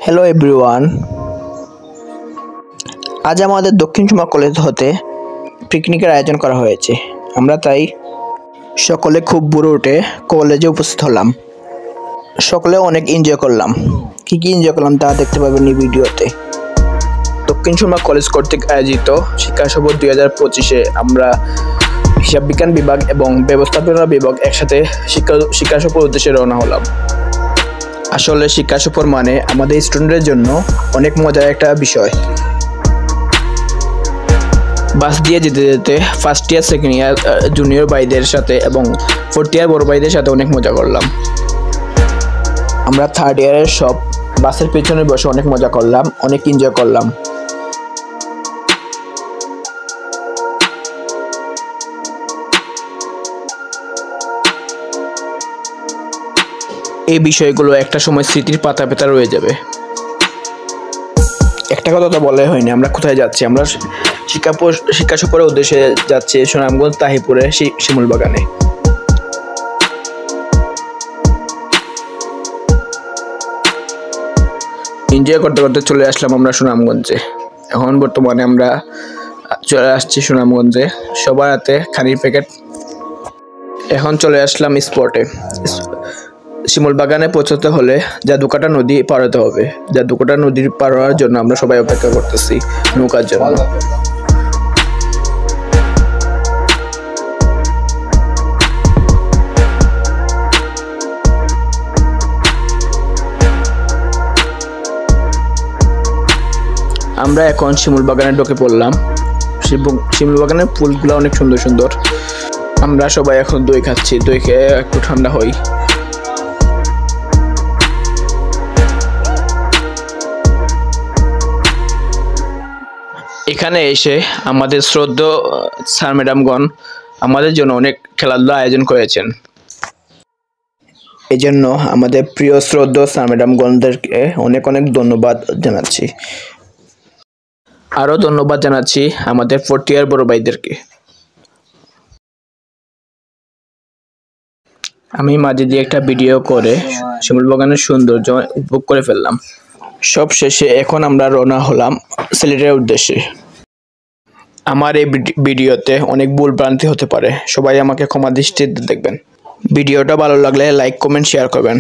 Hello everyone, আজ আমাদের Dakshin Surma college হতে পিকনিকের আয়োজন করা হয়েছে। আমরা তাই সকলে খুব ভোরে উঠে কলেজে উপস্থিত হলাম। সকলে অনেক এনজয় করলাম। কি এনজয় করলাম তা দেখতে পাবেন এই ভিডিওতে। দক্ষিণ সুরমা কলেজ কর্তৃক আয়োজিত শিক্ষা সফর 2025-এ আমরা হিসাব বিজ্ঞান বিভাগ এবং ব্যবস্থাপনা বিভাগ একসাথে শিক্ষা সফর উদ্দেশ্যে রওনা হলাম। আসলে শিক্ষা সফর মানে আমাদের স্টুডেন্টদের জন্য অনেক মজার একটা বিষয়। বাস দিয়ে যেতে যেতে first year second year junior ভাইদের সাথে এবং ফোর্থ ইয়ার বড় ভাইদের সাথে অনেক মজা করলাম। আমরা থার্ড ইয়ারের সব বাসের পেছনে বসে অনেক মজা করলাম, অনেক এনজয় করলাম। এই বিষয়গুলো একটা সময় স্মৃতির পাতা পেতা রয়ে যাবে। একটা কথা তো বলাই হয়নি, আমরা কোথায় যাচ্ছি? আমরা শিক্ষা সফরের উদ্দেশ্যে যাচ্ছি সুনামগঞ্জ তাহিরপুরে শিমুল বাগানে। এনজয় করতে করতে চলে আসলাম আমরা সুনামগঞ্জে। এখন বর্তমানে আমরা চলে আসছি সুনামগঞ্জে, সবার হাতে খানির প্যাকেট। এখন চলে আসলাম স্পটে। শিমুল বাগানে পৌঁছতে হলে জাদুকাটা নদী পার হতে হবে। জাদুকাটা নদী পার হওয়ার জন্য আমরা সবাই অপেক্ষা করতেছি নৌকার জন্য। আমরা এখন শিমুল বাগানে ঢুকে পড়লাম। শিমুল বাগানের ফুলগুলো অনেক সুন্দর সুন্দর। আমরা সবাই এখন দই খাচ্ছি, দই খেয়ে একটু ঠান্ডা হই। এখানে এসে আমাদের শ্রদ্ধেয় স্যার ম্যাডামগণ আমাদের জন্য অনেক খেলাধুলা আয়োজন করেছেন। এই জন্য আমাদের প্রিয় শ্রদ্ধেয় স্যার ম্যাডামগণদেরকে অনেক অনেক ধন্যবাদ জানাচ্ছি। আরও ধন্যবাদ জানাচ্ছি আমাদের ফোর্থ ইয়ার বড় ভাইদেরকে। আমি মাঝে দিয়ে একটা ভিডিও করে শিমুল বাগানের সৌন্দর্য উপভোগ করে ফেললাম। সব শেষে এখন আমরা রওনা হলাম সিলেটের উদ্দেশ্যে। আমার এই ভিডিওতে অনেক ভুল ভ্রান্তি হতে পারে, সবাই আমাকে ক্ষমা দৃষ্টিতে দেখবেন। ভিডিওটা ভালো লাগলে লাইক কমেন্ট শেয়ার করবেন।